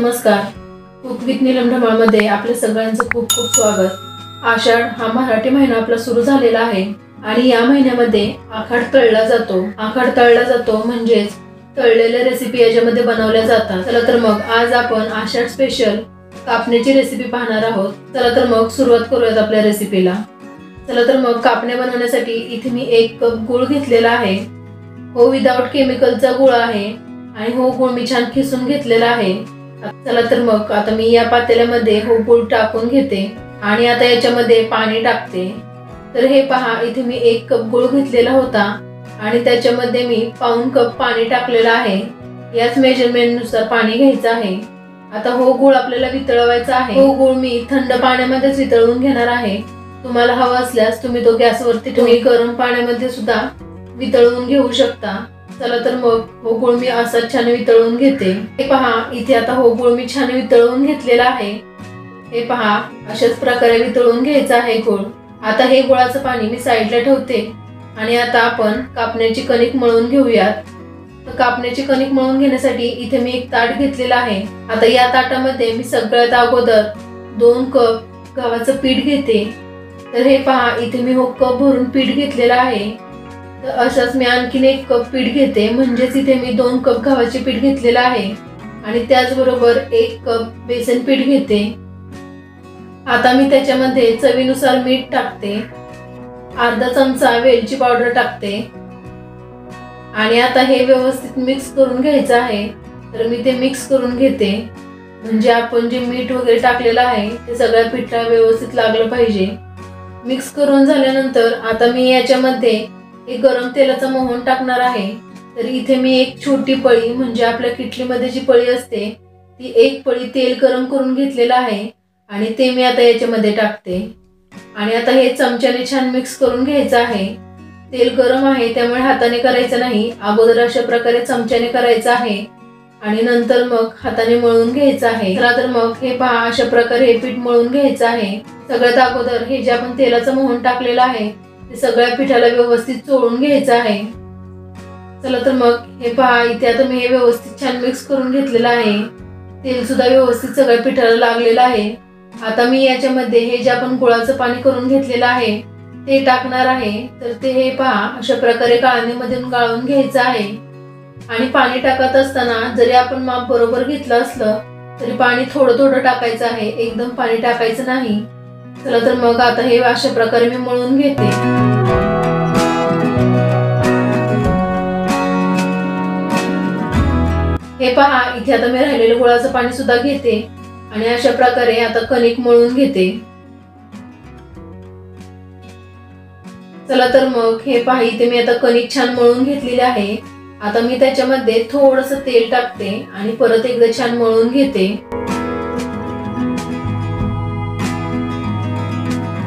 नमस्कार. Cook with नीलमढमाळमध्ये आपल्या सगळ्यांचं खूप खूप स्वागत. आषाढ हा मराठी महिना आपला सुरू झालेला आहे आणि या महिन्यामध्ये आखाड तळला जातो. आखाड तळला जातो म्हणजेच तळलेल्या रेसिपी याच्यामध्ये बनवल्या जातात. चला तर मग आज आपण आषाढ स्पेशल कापण्याची रेसिपी पाहणार आहोत. चला तर मग सुरुवात करूयात आपल्या रेसिपीला. चला तर मग कापण्या बनवण्यासाठी इथे मी 1 कप गूळ घेतलेला आहे. हो विदाउट केमिकलचा गूळ आहे आणि हो गूळ मी छान खिसून घेतलेला आहे. चला तर मग आता मी या पातेल्यामध्ये हो गूळ टाकून घेते आणि आता याच्यामध्ये पाणी टाकते. तर हे पहा, इथे मी 1 कप गूळ घेतलेला होता आणि त्याच्यामध्ये मी पाऊण कप पाणी टाकलेलं आहे. याच मेजरमेंट नुसार पाणी घ्यायचं आहे. आता हो गूळ आपल्याला वितळवायचा आहे. हो गूळ मी थंड पाण्यामध्येच वितळवून घेणार आहे. तुम्हाला हवा असल्यास तुम्ही तो गॅसवरती तुम्ही गरम पाण्यामध्ये सुद्धा वितळवून घेऊ शकता. चला तर मग हो गूळ मी असा छान वितळवून घेते. हे पहा, इथे आता हो गूळ मी छान वितळवून घेतलेला आहे. हे पहा, अशाच प्रकारे वितळवून घ्यायचं आहे गूळ. आता हे गुळाचं पाणी मी साईडला ठेवते आणि आता आपण कापण्याची कणिक मळून घेऊयात. तर कापण्याची कणिक मळून घेण्यासाठी इथे मी एक ताट घेतलेला आहे. आता या ताटामध्ये मी सगळ्यात अगोदर 2 कप गव्हाचं पीठ घेते. तर हे पहा, इथे मी हो कप भरून पीठ घेतलेलं आहे. तर अशाच मी आणखीन 1 कप पीठ घेते, म्हणजेच इथे मी 2 कप गव्हाचे पीठ घेतलेलं आहे आणि त्याचबरोबर 1 कप बेसन पीठ घेते. आता मी त्याच्यामध्ये चवीनुसार मीठ टाकते, अर्धा चमचा वेलची पावडर टाकते आणि आता हे व्यवस्थित मिक्स करून घ्यायचं आहे. तर मी ते मिक्स करून घेते, म्हणजे आपण जे मीठ वगैरे टाकलेलं आहे ते सगळ्या पिठाला व्यवस्थित लागलं पाहिजे. मिक्स करून झाल्यानंतर आता मी याच्यामध्ये एक गरम तेलाचा मोहन टाकणार आहे. तर इथे मी एक छोटी पळी, म्हणजे आपल्या किटलीमध्ये जी पळी असते ती 1 पळी तेल गरम करून घेतलेलं आहे आणि ते मी आता याच्यामध्ये टाकते आणि आता हे चमच्याने छान मिक्स करून घ्यायचं आहे. तेल गरम आहे त्यामुळे हाताने करायचं नाही, अगोदर अशा प्रकारे चमच्याने करायचं आहे आणि नंतर मग हाताने मळून घ्यायचं आहे. चला तर मग हे पहा, अशा प्रकारे हे पीठ मळून घ्यायचं आहे. सगळ्यात अगोदर हे जे आपण तेलाचं मोहन टाकलेलं आहे ते सगळ्या पिठाला व्यवस्थित चोळून घ्यायचं आहे. चला तर मग हे पहा, इथे आता मी हे व्यवस्थित छान मिक्स करून घेतलेलं आहे. तेल सुद्धा व्यवस्थित सगळ्या पिठाला लागलेलं आहे. आता मी याच्यामध्ये हे जे आपण गुळाचं पाणी करून घेतलेलं आहे ते टाकणार आहे. तर ते हे पहा, अशा प्रकारे गाळणीमधून गाळून घ्यायचं आहे आणि पाणी टाकत असताना जरी आपण माप बरोबर घेतलं असलं तरी पाणी थोडं थोडं टाकायचं आहे, एकदम पाणी टाकायचं नाही. चला तर मग आता हे अशा प्रकारे मी मळून घेते. हे पहा, इथे आता मी राहिलेलं गुळाचं पाणी सुद्धा घेते आणि अशा प्रकारे आता कणिक मळून घेते. चला तर मग हे पहा, इथे मी आता कणिक छान मळून घेतलेली आहे. आता मी त्याच्यामध्ये थोडंसं तेल टाकते आणि परत एकदा छान मळून घेते.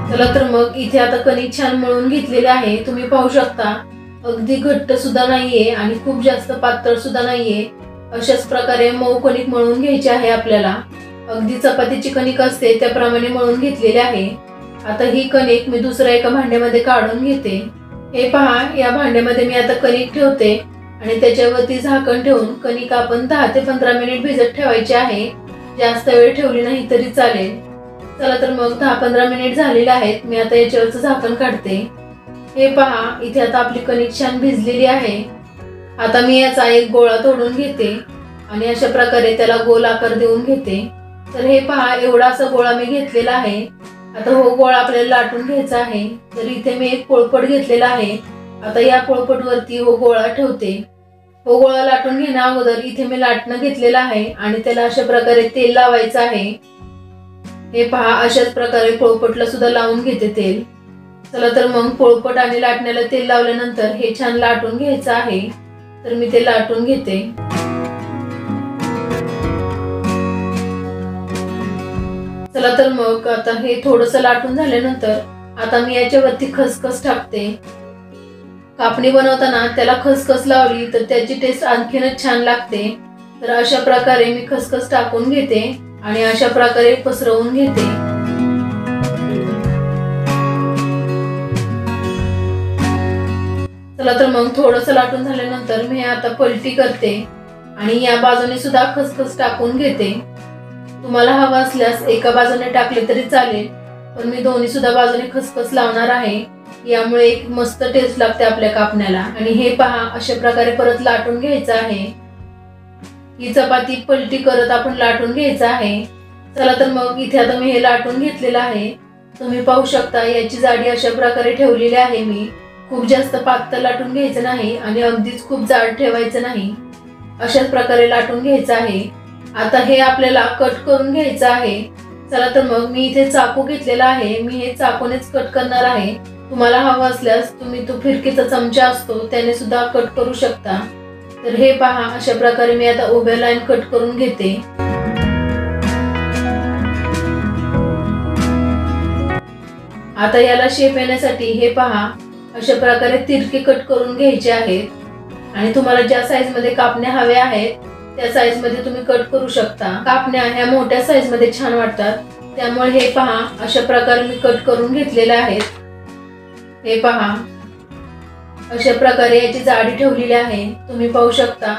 चला तर मग इथे आता कणिक छान मळून घेतलेले आहे. तुम्ही पाहू शकता, अगदी घट्ट सुद्धा नाहीये आणि खूप जास्त पातळ सुद्धा नाहीये. अशाच प्रकारे मऊ कणिक मळून घ्यायची आहे आपल्याला. अगदी चपातीची कणिक असते त्याप्रमाणे मळून घेतलेले आहे. आता ही कणिक मी दुसऱ्या एका भांड्यामध्ये काढून घेते. हे पहा, या भांड्यामध्ये मी आता कणिक ठेवते आणि त्याच्यावरती झाकण ठेवून कणिक आपण 10 ते 15 मिनिट भिजत ठेवायची आहे. जास्त वेळ ठेवली नाही तरी चालेल. चला तर मग 10-15 मिनिट झालेले आहेत. मी आता याच्यावरचं झाकण काढते. हे पहा, इथे आता आपली कणिक छान भिजलेली आहे. आता मी याचा एक गोळा तोडून घेते आणि अशा प्रकारे त्याला गोल आकार देऊन घेते. तर हे पहा, एवढा असा गोळा मी घेतलेला आहे. आता हो गोळा आपल्याला लाटून घ्यायचा आहे. तर इथे मी एक पोळपट घेतलेला आहे. आता या पोळपटवरती हो गोळा ठेवते. हो गोळा लाटून घेण्या अगोदर इथे मी लाटणं घेतलेलं आहे आणि त्याला अशा प्रकारे तेल लावायचं आहे. हे पहा, अशाच प्रकारे पोळपटला सुद्धा लावून घेते तेल. चला तर मग पोळपट आणि लाटण्याला तेल लावल्यानंतर हे छान लाटून घ्यायचं आहे. तर मी ते लाटून घेते. चला तर मग आता हे थोडंसं लाटून झाल्यानंतर आता मी याच्यावरती खसखस टाकते. कापणी बनवताना त्याला खसखस लावली तर त्याची टेस्ट आणखीनच छान लागते. तर अशा प्रकारे मी खसखस टाकून घेते आणि अशा प्रकारे पसरवून घेते. चला तर मग थोडंसं लाटून झाल्यानंतर मी आता पलटी करते आणि या बाजूने सुद्धा खसखस टाकून घेते. तुम्हाला हवा असल्यास एका बाजूने टाकले तरी चालेल, पण मी दोन्ही सुद्धा बाजूने खसखस लावणार आहे। यामुळे एक मस्त टेस्ट लागते आपल्या कापण्याला। आणि हे पहा, अशा प्रकारे परत लाटून घ्यायचं आहे। ही चपाती पलटी करत आपण लाटून घ्यायचं आहे। चला तर मग इथे आता मी हे लाटून घेतलेलं आहे। तुम्ही पाहू शकता याची जाडी अशा प्रकारे ठेवलेली आहे मी। खूप जास्त पातळ लाटून घ्यायचं नाही आणि अगदीच खूप जाड ठेवायचं नाही, अशाच प्रकारे लाटून घ्यायचं आहे। आता हे आपल्याला कट करून घ्यायचं आहे। चला तर मग मी इथे चाकू घेतलेला आहे, मी हे चाकूनेच कट करणार आहे। तुम्हाला हवं असल्यास तुम्ही तो फिरकीचा चमचा असतो त्याने सुद्धा कट करू शकता। तर हे पहा, अशा प्रकारे मी आता उभ्या लाईन कट करून घेते। आता याला शेप येण्यासाठी हे पहा, अशा प्रकारे तिरके कट करून घ्यायचे आहेत। आणि तुम्हाला ज्या साईज मध्ये कापण्या हव्या आहेत त्या साईज मध्ये तुम्ही कट करू शकता। कापण्या ह्या मोठ्या साईज मध्ये छान वाटतात, त्यामुळे हे पहा, अशा प्रकारे मी कट करून घेतलेले आहेत। हे पहा, अशा प्रकारे याची जाडी ठेवलेली आहे। तुम्ही पाहू शकता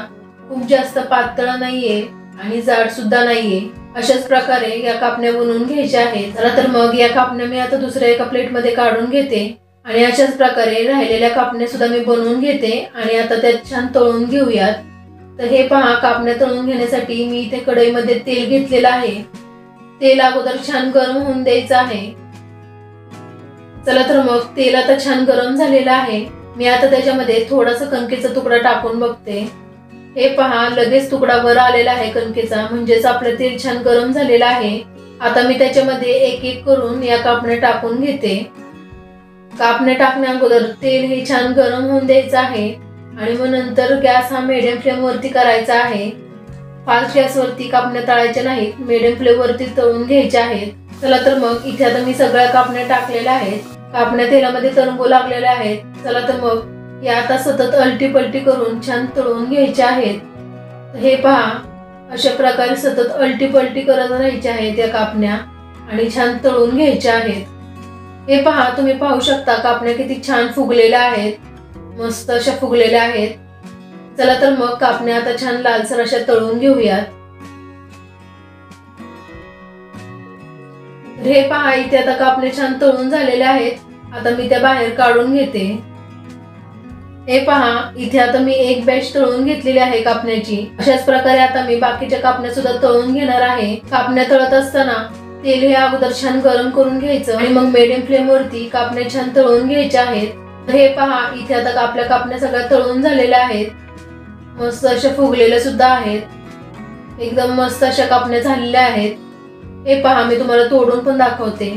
खूप जास्त पातळ नाहीये आणि जाड सुद्धा नाहीये। अशाच प्रकारे या कापण्या बनवून घ्यायच्या आहेत। चला तर मग या कापण्या मी आता दुसऱ्या एका प्लेट मध्ये काढून घेते आणि अशाच प्रकारे राहिलेल्या कापण्या सुद्धा मी बनवून घेते आणि आता त्यात छान तळून घेऊयात। तर हे पहा, कापण्या तळून घेण्यासाठी मी इथे कढईमध्ये तेल घेतलेलं आहे। तेल अगोदर छान गरम होऊन द्यायचं आहे। चला तर मग तेल आता छान गरम झालेलं आहे। मी आता त्याच्यामध्ये थोडासा कणकेचा तुकडा टाकून बघते। हे पहा, लगेच तुकडा वर आलेला आहे कणकेचा, म्हणजेच आपलं तेल छान गरम झालेलं आहे। आता मी त्याच्यामध्ये एक एक करून या कापण्या टाकून घेते। कापण्या टाकण्या अगोदर तेल हे छान गरम होऊन द्यायचं आहे आणि मग नंतर गॅस हा मीडियम फ्लेम वरती करायचा आहे। फास्ट गॅस वरती कापण्या तळायच्या नाहीत, मीडियम फ्लेम वरती तळून घ्यायच्या आहेत। चला तर मग इथे आता मी सगळ्या कापण्या टाकलेल्या आहेत। कापण्या तेलामध्ये तरंगू लागलेल्या आहेत। चला तर मग या आता सतत अलटी पलटी करून छान तळून घ्यायच्या आहेत। हे पहा, अशा प्रकारे सतत अलटी पलटी करत राहायच्या आहेत या कापण्या आणि छान तळून घ्यायच्या आहेत। हे पहा, तुम्ही पाहू शकता कापण्या किती छान फुगलेल्या आहेत, मस्त अशा फुगलेल्या आहेत। चला तर मग कापण्या आता छान लालसर अशा तळून घेऊयात। हे पहा, इथे आता कापण्या छान तळून झालेल्या आहेत। आता मी त्या बाहेर काढून घेते। हे पहा, इथे आता मी एक बॅच तळून घेतलेली आहे कापण्याची। अशाच प्रकारे आता मी बाकीच्या कापण्या सुद्धा तळून घेणार आहे। कापण्या तळत असताना तेल हे अगोदर छान गरम करून घ्यायचं आणि मग मीडियम फ्लेम वरती कापण्या छान तळून घ्यायच्या आहेत। हे पहा, इथे आता आपल्या कापण्या सगळ्या तळून झालेल्या आहेत, मस्त अशा फुगलेल्या सुद्धा आहेत। एकदम मस्त अशा कापण्या झालेल्या आहेत। हे पहा, मी तुम्हाला तोडून पण दाखवते।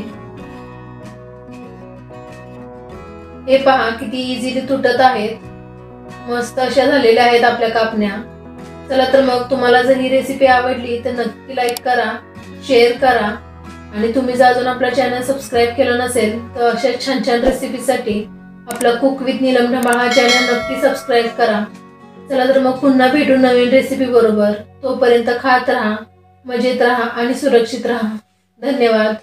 हे पहा, किती इझिली तुटत आहेत, मस्त अशा झालेल्या आहेत आपल्या कापण्या। चला तर मग तुम्हाला जर ही रेसिपी आवडली तर नक्की लाईक करा, शेअर करा आणि तुम्ही जर अजून आपला चॅनल सबस्क्राईब केलं नसेल तर अशा छान छान रेसिपीसाठी आपला कुक विथ नीलम ढमाळ हा चॅनल नक्की सबस्क्राईब करा। चला तर मग पुन्हा भेटू नवीन रेसिपी बरोबर। तोपर्यंत खात राहा, मजेत राहा आणि सुरक्षित राहा। धन्यवाद।